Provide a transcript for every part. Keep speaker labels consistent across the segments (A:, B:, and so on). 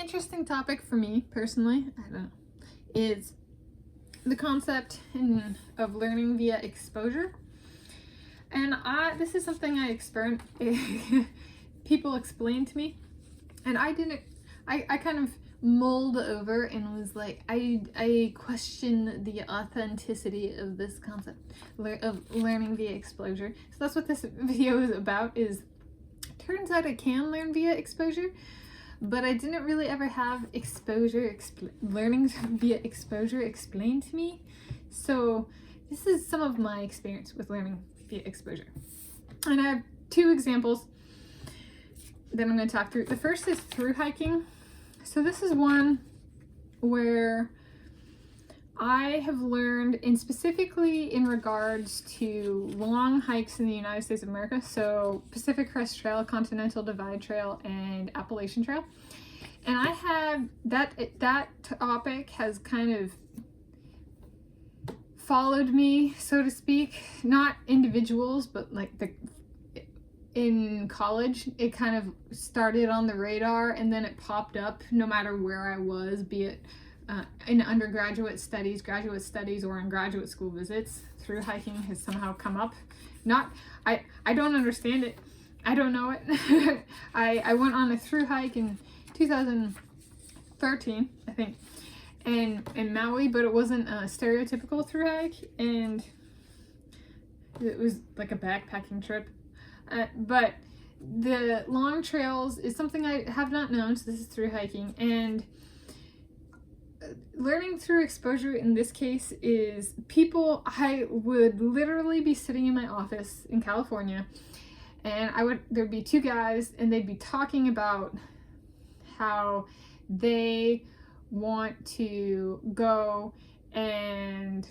A: interesting topic for me personally, I don't know, is the concept of learning via exposure. And this is something I people explained to me, and I kind of mulled over and was like, I question the authenticity of this concept of learning via exposure. So that's what this video is about. Turns out I can learn via exposure, but I didn't really ever have learning via exposure explained to me. So this is some of my experience with learning via exposure. And I have two examples that I'm going to talk through. The first is Thru-hiking. So this is one where I have learned, and specifically in regards to long hikes in the United States of America, so Pacific Crest Trail, Continental Divide Trail, and Appalachian Trail. And I have that topic has kind of followed me, so to speak, not individuals, but like in college, it kind of started on the radar, and then it popped up no matter where I was, be it in undergraduate studies, graduate studies, or in graduate school visits. Thru-hiking has somehow come up. I don't understand it. I don't know it. I went on a thru-hike in 2013, I think, in Maui, but it wasn't a stereotypical thru-hike, and it was like a backpacking trip. But the long trails is something I have not known, so this is thru-hiking, and learning through exposure in this case is I would literally be sitting in my office in California, and there'd be two guys, and they'd be talking about how they want to go and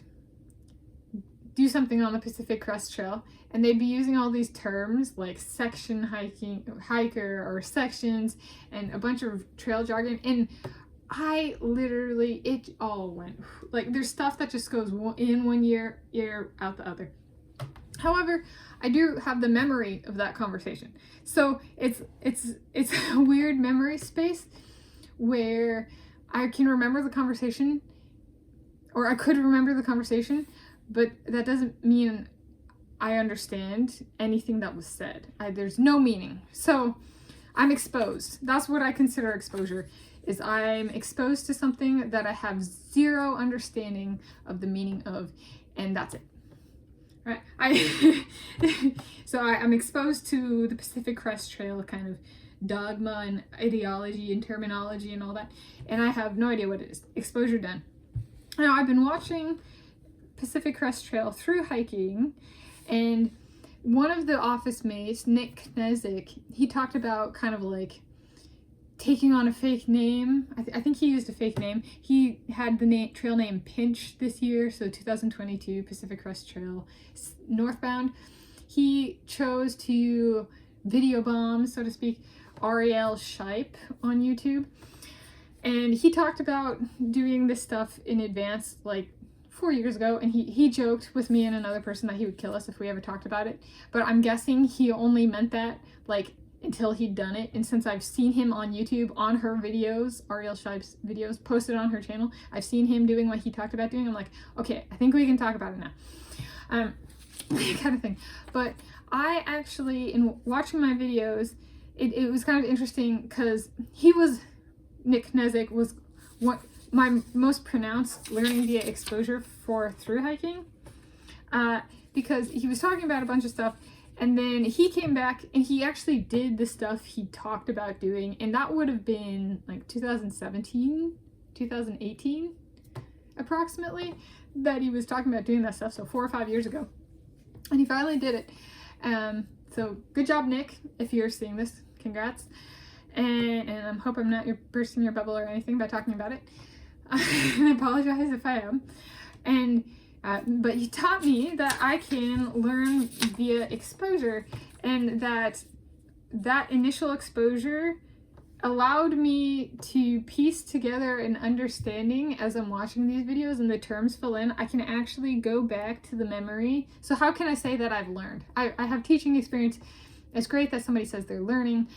A: do something on the Pacific Crest Trail, and they'd be using all these terms like section hiker or sections and a bunch of trail jargon, and it all went, like, there's stuff that just goes in one ear out the other. However, I do have the memory of that conversation. So it's a weird memory space where I can remember the conversation, or I could remember the conversation, but that doesn't mean I understand anything that was said. There's no meaning. So I'm exposed. That's what I consider exposure, is I'm exposed to something that I have zero understanding of the meaning of, and that's it. Right? I'm exposed to the Pacific Crest Trail kind of dogma and ideology and terminology and all that, and I have no idea what it is. Exposure done. Now, I've been watching Pacific Crest Trail thru-hiking, and one of the office mates, Nick Knezik, he talked about kind of like taking on a fake name. I think he used a fake name. He had the trail name Pinch this year, so 2022 Pacific Crest Trail northbound. He chose to video bomb, so to speak, Ariel Shipe on YouTube, and he talked about doing this stuff in advance, like 4 years ago, and he joked with me and another person that he would kill us if we ever talked about it, but I'm guessing he only meant that like until he'd done it. And since I've seen him on YouTube on her videos, Ariel Shipe's videos posted on her channel, I've seen him doing what he talked about doing, I'm like, okay, I think we can talk about it now, kind of thing. But I actually, in watching my videos, it was kind of interesting because Nick Knezik was what my most pronounced learning via exposure for thru-hiking, because he was talking about a bunch of stuff, and then he came back and he actually did the stuff he talked about doing, and that would have been like 2017, 2018 approximately, that he was talking about doing that stuff, so 4 or 5 years ago, and he finally did it. So good job, Nick, if you're seeing this, congrats, and I hope I'm not bursting your bubble or anything by talking about it. I apologize if I am. But he taught me that I can learn via exposure, and that initial exposure allowed me to piece together an understanding as I'm watching these videos and the terms fill in. I can actually go back to the memory. So how can I say that I've learned? I have teaching experience. It's great that somebody says they're learning.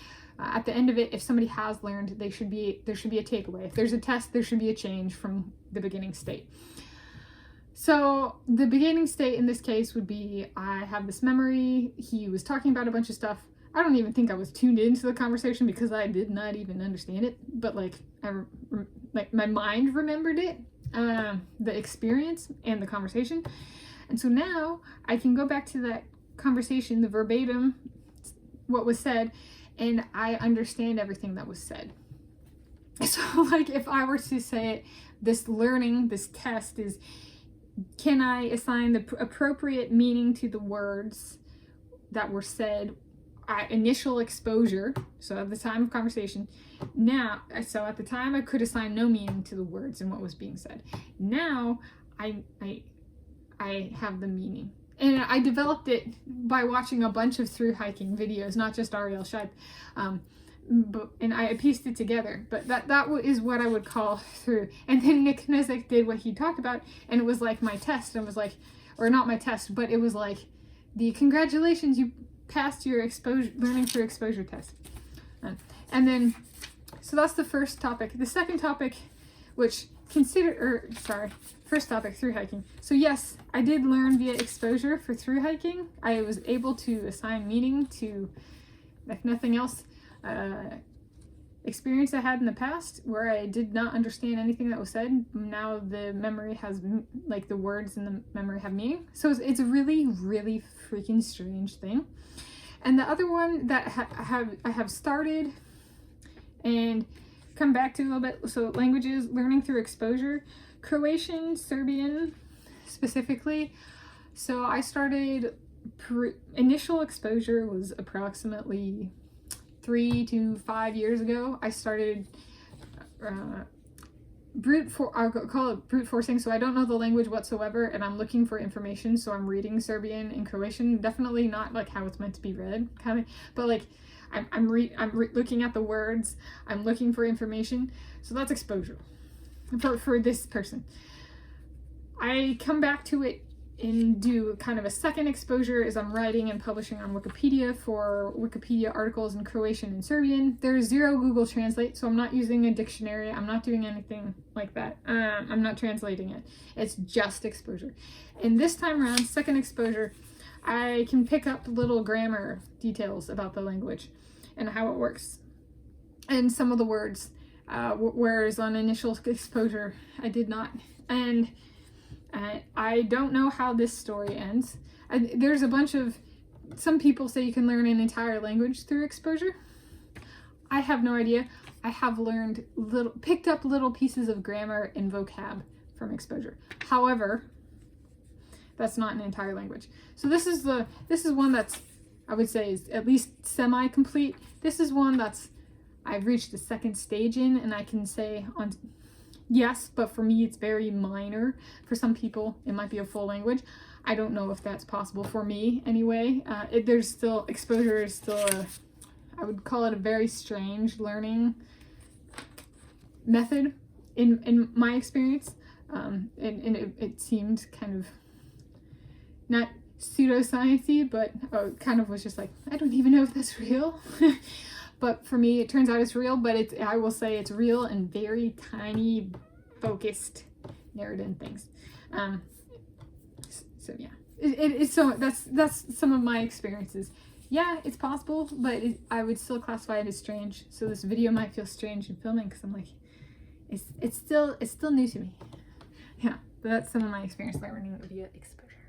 A: at the end of it, if somebody has learned, there should be a takeaway. If there's a test, there should be a change from the beginning state. So the beginning state in this case would be, I have this memory, he was talking about a bunch of stuff. I don't even think I was tuned into the conversation because I did not even understand it, but like my mind remembered it, the experience and the conversation. And so now I can go back to that conversation, the verbatim, what was said, and I understand everything that was said. So like if I were to say it, this learning, this test is, can I assign the appropriate meaning to the words that were said at initial exposure, so at the time of conversation. Now, so at the time I could assign no meaning to the words and what was being said. Now I have the meaning. And I developed it by watching a bunch of thru-hiking videos, not just Ariel Scheib. And I pieced it together, but that is what I would call through. And then Nick Knezik did what he talked about, and it was like my test, and it was like, or not my test, but it was like, congratulations, you passed your learning through exposure test. And then, so that's the first topic. The second topic, which first topic, thru-hiking. So yes, I did learn via exposure for thru-hiking. I was able to assign meaning to, if nothing else, experience I had in the past where I did not understand anything that was said. Now the memory has, like, the words in the memory have meaning. So it's a really, really freaking strange thing. And the other one that I have started and come back to a little bit, so languages, learning through exposure, Croatian, Serbian specifically. So I started, initial exposure was approximately 3 to 5 years ago. I started I'll call it brute forcing. So I don't know the language whatsoever, and I'm looking for information. So I'm reading Serbian and Croatian. Definitely not like how it's meant to be read, kind of, but like I'm looking at the words. I'm looking for information. So that's exposure for this person. I come back to it and do kind of a second exposure as I'm writing and publishing on Wikipedia for Wikipedia articles in Croatian and Serbian. There's zero Google Translate, so I'm not using a dictionary. I'm not doing anything like that. I'm not translating it. It's just exposure. And this time around, second exposure, I can pick up little grammar details about the language and how it works and some of the words, whereas on initial exposure, I did not. And I don't know how this story ends. There's a bunch of, some people say you can learn an entire language through exposure. I have no idea. I have learned picked up little pieces of grammar and vocab from exposure. However, that's not an entire language. So this is one that's, I would say, is at least semi-complete. This is one that's, I've reached the second stage in, and I can say yes, but for me it's very minor. For some people it might be a full language. I don't know if that's possible for me anyway. There's still, exposure is still I would call it a very strange learning method in my experience. And it seemed kind of not pseudoscience-y, but kind of was just like, I don't even know if that's real. But for me, it turns out it's real, but I will say it's real and very tiny, focused narrative things. So yeah, so that's some of my experiences. Yeah, it's possible, but I would still classify it as strange. So this video might feel strange in filming because I'm like, it's still new to me. Yeah, but that's some of my experience learning via exposure.